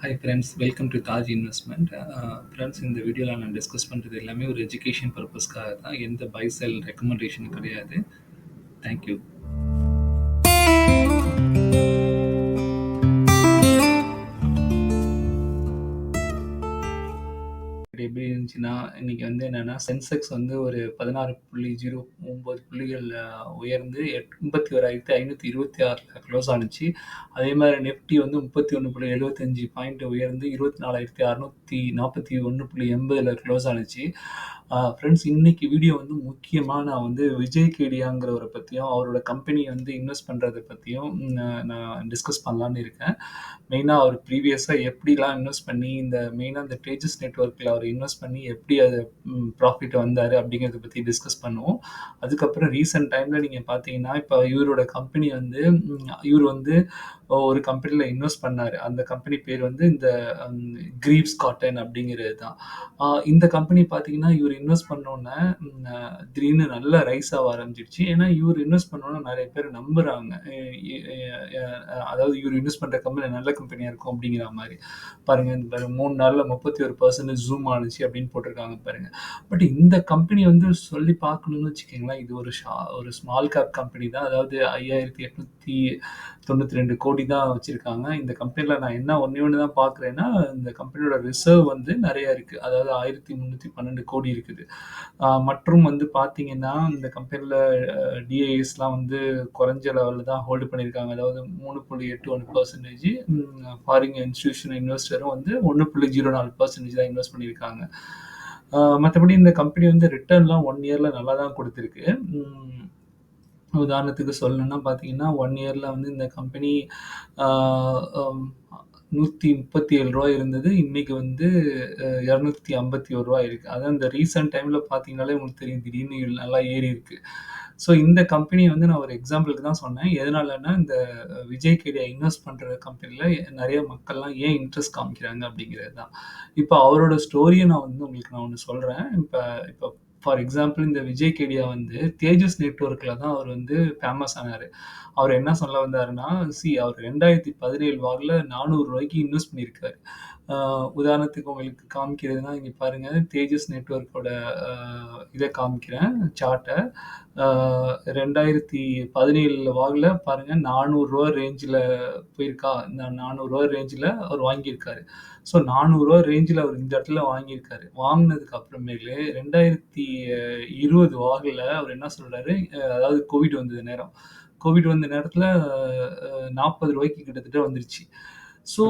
Hi friends, welcome to Taj investment. Friends, இந்த வீடியோவில் நான் டிஸ்கஸ் பண்ணுறது எல்லாமே ஒரு எஜுகேஷன் பர்பஸ்க்காக தான். எந்த பை செல் ரெக்கமெண்டேஷன் கிடையாது. தேங்க்யூ. எப்படி இருந்துச்சுன்னா, இன்னைக்கு வந்து என்னன்னா, சென்செக்ஸ் வந்து ஒரு 16.09 புள்ளிகள் உயர்ந்து 81,526ல க்ளோஸ் ஆனுச்சு. அதே மாதிரி நிஃப்டி வந்து 31.75 பாயிண்ட் உயர்ந்து 24,641.80ல க்ளோஸ் ஆனுச்சு. ஃப்ரெண்ட்ஸ், இன்னைக்கு வீடியோ வந்து முக்கியமாக நான் வந்து விஜய் கேடியாங்கிறவரை பற்றியும் அவரோட கம்பெனி வந்து இன்வெஸ்ட் பண்ணுறதை பற்றியும் நான் டிஸ்கஸ் பண்ணலான்னு இருக்கேன். மெயினாக அவர் ப்ரீவியஸாக எப்படிலாம் இன்வெஸ்ட் பண்ணி மெயினாக இந்த தேஜஸ் நெட்ஒர்க்கில் அவர் இன்வெஸ்ட் பண்ணி எப்படி அது ப்ராஃபிட் வந்தார் அப்படிங்கிறத பற்றி டிஸ்கஸ் பண்ணுவோம். அதுக்கப்புறம் ரீசெண்ட் டைமில் நீங்கள் பார்த்தீங்கன்னா, இப்போ இவரோட கம்பெனி வந்து இவர் வந்து ஒரு கம்பெனியில் இன்வெஸ்ட் பண்ணார். அந்த கம்பெனி பேர் வந்து இந்த கிரீவ்ஸ் காட்டன் அப்படிங்கிறது தான். இந்த கம்பெனி பார்த்தீங்கன்னா, இவர் இன்வெஸ்ட் பண்ணோன்னே திடீர்னு நல்ல ரைஸ் ஆக ஆரம்பிச்சிடுச்சு. ஏன்னா இவர் இன்வெஸ்ட் பண்ணோன்னே நிறைய பேர் நம்புகிறாங்க. அதாவது இவர் இன்வெஸ்ட் பண்ணுற கம்பெனி நல்ல கம்பெனியாக இருக்கும் அப்படிங்கிற மாதிரி. பாருங்கள், இந்த 3 நாளில் 31% ஜூம் ஆனுச்சு அப்படின்னு போட்டிருக்காங்க பாருங்கள். பட் இந்த கம்பெனி வந்து சொல்லி பார்க்கணும்னு வச்சுக்கோங்களேன், இது ஒரு ஸ்மால் கேப் கம்பெனி தான். அதாவது 5,892 கோடி தான் வச்சுருக்காங்க. இந்த கம்பெனியில் நான் என்ன ஒன்று தான் பார்க்குறேன்னா, இந்த கம்பெனியோட ரிசர்வ் வந்து நிறையா இருக்குது. அதாவது 1,312 கோடி இருக்குது. மற்றும் வந்து பார்த்தீங்கன்னா, இந்த கம்பெனியில் டிஐஎஸ்லாம் வந்து குறைஞ்ச லெவலில் தான் ஹோல்டு பண்ணியிருக்காங்க. அதாவது 3.81%. ஃபாரின் இன்ஸ்டிடியூஷனல் இன்வெஸ்டரும் வந்து 1.04% தான் இன்வெஸ்ட் பண்ணியிருக்காங்க. மற்றபடி இந்த கம்பெனி வந்து ரிட்டர்ன்லாம் 1 இயரில் நல்லா தான் கொடுத்துருக்கு. உதாரணத்துக்கு சொல்லணும்னா பார்த்தீங்கன்னா, 1 இயரில் வந்து இந்த கம்பெனி ₹137 இருந்தது. இன்னைக்கு வந்து ₹251 இருக்கு. அதான் இந்த ரீசெண்ட் டைமில் பார்த்தீங்கன்னாலே உங்களுக்கு தெரியும், திடீர்னு நல்லா ஏறி இருக்கு. ஸோ இந்த கம்பெனி வந்து நான் ஒரு எக்ஸாம்பிளுக்கு தான் சொன்னேன். எதனாலன்னா, இந்த விஜய் கேடியா இன்வெஸ்ட் பண்ணுற கம்பெனியில் நிறைய மக்கள்லாம் ஏன் இன்ட்ரெஸ்ட் காமிக்கிறாங்க அப்படிங்கிறது தான். இப்போ அவரோட ஸ்டோரியை நான் வந்து உங்களுக்கு நான் ஒன்று சொல்கிறேன். இப்போ ஃபார் எக்ஸாம்பிள், இந்த விஜய் கேடியா வந்து தேஜஸ் நெட்ஒர்க்கில் தான் அவர் வந்து ஃபேமஸ் ஆனார். அவர் என்ன சொல்ல வந்தாருன்னா, அவர் 2017 வாக்கில் ₹400 இன்வெஸ்ட் பண்ணியிருக்காரு. உதாரணத்துக்கு உங்களுக்கு காமிக்கிறதுனா, இங்கே பாருங்கள், தேஜஸ் நெட்ஒர்க்கோட இதை காமிக்கிறேன், சார்ட்டை. 2017 வாக்கில் பாருங்கள், ₹400 ரேஞ்சில் போயிருக்கா. இந்த ₹400 ரேஞ்சில் அவர் வாங்கியிருக்காரு. ஸோ ₹400 ரேஞ்சில் அவர் இந்த இடத்துல வாங்கியிருக்காரு. வாங்கினதுக்கு அப்புறமேலு 2020 வாக்கில் அவர் என்ன சொல்கிறாரு, அதாவது கோவிட் வந்தது நேரம். கோவிட் வந்த நேரத்தில் ₹40 கிட்டத்தட்ட வந்துருச்சு. ஸோ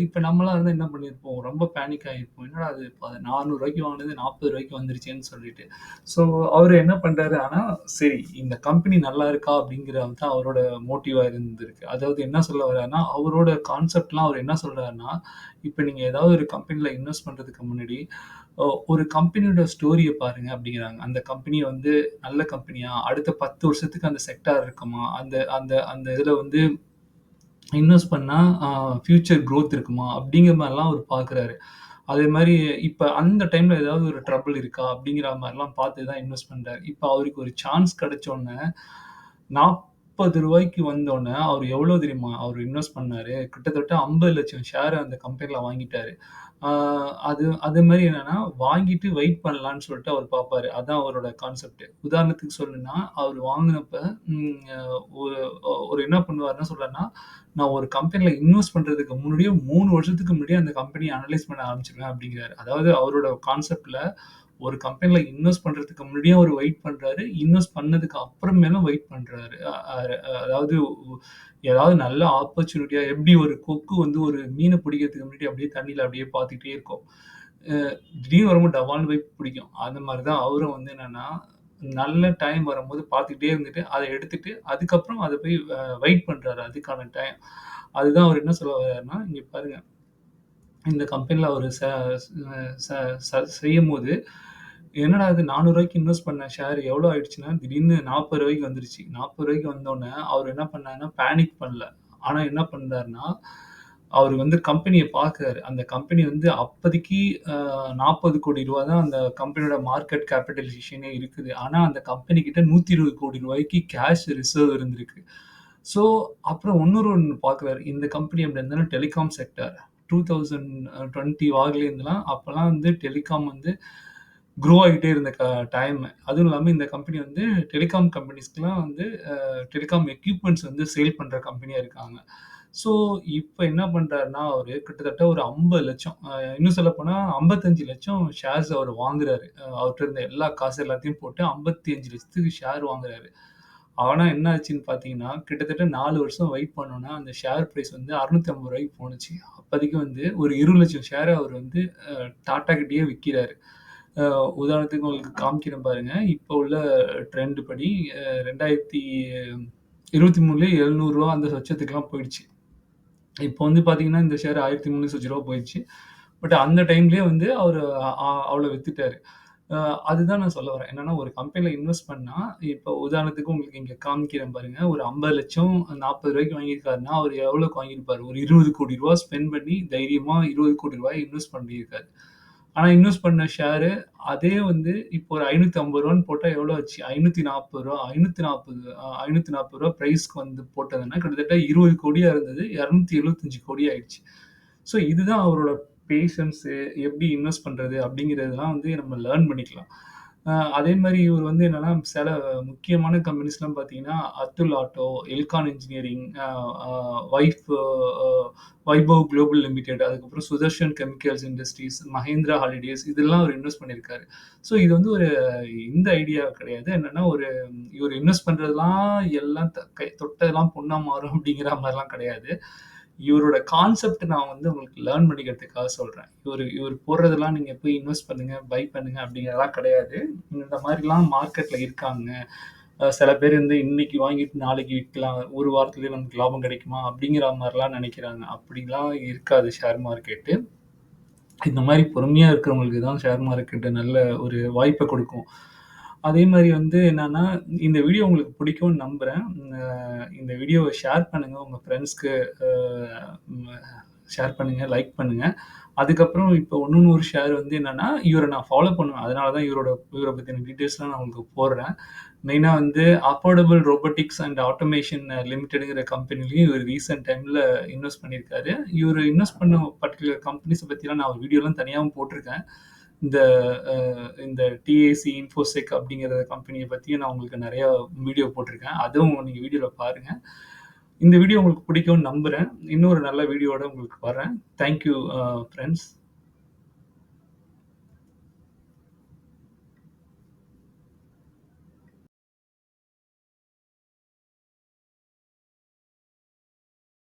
இப்போ நம்மளாம் இருந்தால் என்ன பண்ணியிருப்போம், ரொம்ப பேனிக் ஆகிருப்போம். என்னடா அது ₹400 வாங்கினது ₹40 வந்துருச்சேன்னு சொல்லிட்டு. ஸோ அவர் என்ன பண்ணுறாரு, ஆனால் சரி இந்த கம்பெனி நல்லா இருக்கா அப்படிங்கிறது தான் அவரோட மோட்டிவாக இருந்திருக்கு. அதாவது என்ன சொல்ல வர்றாருன்னா, அவரோட கான்செப்ட்லாம் அவர் என்ன சொல்கிறாருன்னா, இப்போ நீங்கள் ஏதாவது ஒரு கம்பெனியில் இன்வெஸ்ட் பண்ணுறதுக்கு முன்னாடி ஒரு கம்பெனியோட ஸ்டோரியை பாருங்க அப்படிங்கிறாங்க. அந்த கம்பெனி வந்து நல்ல கம்பெனியா, அடுத்த 10 வருஷத்துக்கு அந்த செக்டார் இருக்குமா, அந்த அந்த அந்த இதில் வந்து இன்வெஸ்ட் பண்ணா ஃபியூச்சர் குரோத் இருக்குமா அப்படிங்கிற மாதிரிலாம் அவர் பார்க்குறாரு. அதே மாதிரி இப்போ அந்த டைமில் ஏதாவது ஒரு ட்ரபிள் இருக்கா அப்படிங்கிற மாதிரிலாம் பார்த்து தான் இன்வெஸ்ட் பண்ணுறாரு. இப்போ அவருக்கு ஒரு சான்ஸ் கிடைச்சோன்னே ₹40 வந்தோடனே அவர் எவ்வளோ தெரியுமா அவர் இன்வெஸ்ட் பண்ணாரு? கிட்டத்தட்ட 50,00,000 ஷேர் அந்த கம்பெனியில் வாங்கிட்டாரு. அது மாதிரி என்னன்னா, வாங்கிட்டு வெயிட் பண்ணலான்னு சொல்லிட்டு அவர் பார்ப்பாரு. அதான் அவரோட கான்செப்ட். உதாரணத்துக்கு சொல்லணும்னா, அவர் வாங்கினப்ப ஒரு ஒரு என்ன பண்ணுவாருன்னா சொல்றாருன்னா, நான் ஒரு கம்பெனில இன்வெஸ்ட் பண்றதுக்கு முன்னாடியே 3 வருஷத்துக்கு முன்னாடியே அந்த கம்பெனிய அனலைஸ் பண்ண ஆரம்பிச்சுருவேன் அப்படிங்கிறாரு. அதாவது அவரோட கான்செப்ட்ல ஒரு கம்பெனில இன்வெஸ்ட் பண்றதுக்கு முன்னாடியே அவரு வெயிட் பண்றாரு. இன்வெஸ்ட் பண்ணதுக்கு அப்புறமேலும் வெயிட் பண்றாரு. அ அ அதாவது ஏதாவது நல்ல ஆப்பர்ச்சுனிட்டியா, எப்படி ஒரு கொக்கு வந்து ஒரு மீன பிடிக்கிறதுக்கு முன்னாடி அப்படியே தண்ணீல அப்படியே பார்த்துக்கிட்டே இருக்கும். அ திடீர்னு வரும்போது டவால்னு போய் பிடிக்கும். அந்த மாரி தான் அவரும் வந்து என்னன்னா, நல்ல டைம் வரும்போது பார்த்துக்கிட்டே இருந்துட்டு, அத எடுத்துட்டு, அதுக்கப்புறம் அத போய் வெயிட் பண்றாரு அதுக்கான டைம். அதுதான் அவர் என்ன சொல்ல வர்றாருன்னா, இங்க பாருங்க. இந்த கம்பெனில அவரு ச ச ச செய்யும்போது, என்னடா இது ₹400 இன்வெஸ்ட் பண்ண ஷேர் எவ்வளோ ஆயிடுச்சுன்னா, திடீர்னு ₹40 வந்துருச்சு. ₹40 வந்தோனே, அவரு என்ன பண்ணாருன்னா, பேனிக் பண்ணல. ஆனா என்ன பண்றாருன்னா, அவரு வந்து கம்பெனிய பார்க்குறாரு. அந்த கம்பெனி வந்து அப்போதைக்கு ₹40 கோடி தான் அந்த கம்பெனியோட மார்க்கெட் கேப்பிட்டலைசேஷனே இருக்குது. ஆனா அந்த கம்பெனி கிட்ட ₹120 கோடி கேஷ் ரிசர்வ் இருந்திருக்கு. ஸோ அப்புறம் இன்னொரு ஒண்ணு பார்க்குறாரு. இந்த கம்பெனி எப்படி இருந்தாலும் டெலிகாம் செக்டார். 2020 வாகுலேருந்துலாம் அப்பலாம் வந்து டெலிகாம் வந்து க்ரோ ஆயிட்டே இருந்த டைம். அதுவும் இல்லாம இந்த கம்பெனி வந்து டெலிகாம் கம்பெனிஸ்க்குலாம் வந்து டெலிகாம் எக்யூப்மென்ட்ஸ் வந்து சேல் பண்ற கம்பெனியா இருக்காங்க. ஸோ, இப்ப என்ன பண்றாருன்னா, அவரு கிட்டத்தட்ட ஒரு 50,00,000 இன்னும் சொல்லப்போனா 55,00,000 ஷேர்ஸ் அவரு வாங்குறாரு. அவர்ட்ட இருந்த எல்லா காசு எல்லாத்தையும் போட்டு 55,00,000க்கு ஷேர் வாங்குறாரு. ஆனா என்ன ஆச்சுன்னு பார்த்தீங்கன்னா, கிட்டத்தட்ட 4 வருஷம் வெயிட் பண்ணோம்னா, அந்த ஷேர் பிரைஸ் வந்து ரூ. 650 போணுச்சு. அப்போதைக்கு வந்து ஒரு 20,00,000 ஷேர அவர் வந்து டாடா கிட்டயே விக்கிறாரு. அ உதாரணத்துக்கு உங்களுக்கு காமிக்கிறேன் பாருங்க. இப்போ உள்ள ட்ரெண்ட் படி 2023லயே ரூ. 700 அந்த சொச்சத்துக்குலாம் போயிடுச்சு. இப்போ வந்து பார்த்தீங்கன்னா, இந்த ஷேர் ரூ. 1300 போயிருச்சு. பட் அந்த டைம்லயே வந்து அவரு அவ்வளோ வித்துட்டாரு. அ அதுதான் நான் சொல்ல வரேன். என்னன்னா, ஒரு கம்பெனில இன்வெஸ்ட் பண்ணா, இப்போ உதாரணத்துக்கு உங்களுக்கு இங்க காமிக்கிறேன் பாருங்க. ஒரு 50,00,000 ரூ. 40 வாங்கியிருக்காருன்னா, அவரு எவ்வளோக்கு வாங்கியிருப்பாரு? ஒரு ரூ. 20,00,00,000 ஸ்பெண்ட் பண்ணி தைரியமா ரூ. 20,00,00,000 இன்வெஸ்ட் பண்ணியிருக்காரு. ஆனா இன்வெஸ்ட் பண்ண ஷேரு அதே வந்து இப்போ ஒரு ரூ. 550 போட்டா எவ்வளோ ஆச்சு? ரூ. 540 540 ரூ. 540 பிரைஸ்க்கு வந்து போட்டதுன்னா, கிட்டத்தட்ட 20,00,00,000 இருந்தது. 275,00,00,000 ஆயிடுச்சு. ஸோ இதுதான் அவரோட பேஷன்ஸு, எப்படி இன்வெஸ்ட் பண்றது அப்படிங்கிறதெல்லாம் வந்து நம்ம லேர்ன் பண்ணிக்கலாம். அதே மாரி இவரு வந்து என்னன்னா, சில முக்கியமான கம்பெனிஸ்லாம் பார்த்தீங்கன்னா, அத்துல் ஆட்டோ, எல்கான் இன்ஜினியரிங், அ அ வைஃப் அ வைபவ் குளோபல் லிமிடெட், அதுக்கப்புறம் Sudarshan chemicals industries, Mahindra holidays இதெல்லாம் அவர் இன்வெஸ்ட் பண்ணியிருக்காரு. ஸோ இது வந்து ஒரு இந்த ஐடியா கிடையாது. என்னன்னா, இவரு இன்வெஸ்ட் பண்றதெல்லாம் எல்லாம் தொட்டதெல்லாம் பொன்னா மாறும் அப்படிங்கிற மாரிலாம் கிடையாது. இவரோட கான்செப்ட் நான் வந்து உங்களுக்கு லேர்ன் பண்ணிக்கிறதுக்காக சொல்றேன். இவரு இவரு போடுறதெல்லாம் நீங்க போய் இன்வெஸ்ட் பண்ணுங்க, பை பண்ணுங்க அப்படிங்கிறதெல்லாம் கிடையாது. இந்த மாரிலாம் மார்க்கெட்ல இருக்காங்க. சில பேர் வந்து இன்னைக்கு வாங்கிட்டு நாளைக்கு விக்கலாம். ஒரு வாரத்திலேயே நமக்கு லாபம் கிடைக்குமா? அப்படிங்கிற மாரிலாம் நெனைக்கிறாங்க. அப்படிலாம் இருக்காது ஷேர் மார்க்கெட்டு. இந்த மாரி பொறுமையா இருக்கிறவங்களுக்கு தான் ஷேர் மார்க்கெட் நல்ல ஒரு வாய்ப்ப குடுக்கும். அதே மாரி வந்து என்னன்னா, இந்த வீடியோ உங்களுக்கு பிடிக்கும்னு நம்புறேன். இந்த வீடியோவ ஷேர் பண்ணுங்க உங்க ஃப்ரெண்ட்ஸ்க்கு அ ம் ஷேர் பண்ணுங்க, லைக் பண்ணுங்க. அதுக்கப்புறம் இப்போ இன்னொன்னு ஒரு ஷேர் வந்து என்னன்னா, இவர நான் ஃபாலோ பண்ணுவேன். அதனால தான் இவர பத்தின டீட்டெயில்ஸ்லாம் நான் உங்களுக்கு போடுறேன். மெயினா வந்து அஃபோர்டபிள் ரோபோட்டிக்ஸ் அண்ட் ஆட்டோமேஷன் லிமிடெட்ங்கிற கம்பெனிலயும் இவரு ரீசென்ட் டைம்ல இன்வெஸ்ட் பண்ணியிருக்காரு. இவரு இன்வெஸ்ட் பண்ண பர்ட்டிகுலர் கம்பெனிஸ பத்திலாம் நான் ஒரு வீடியோலாம் தனியாவும் போட்டிருக்கேன். இந்த அ இந்த டிஏசி இன்ஃபோசெக் அப்படிங்கிற கம்பெனிய பத்தியும் நான் உங்களுக்கு நெறையா வீடியோ போட்டிருக்கேன். அதுவும் நீங்க வீடியோல பாருங்க. இந்த வீடியோ உங்களுக்கு பிடிக்கும்னு நம்புறேன். இன்னொரு நல்ல வீடியோவோட உங்களுக்கு வரேன். Thank you friends.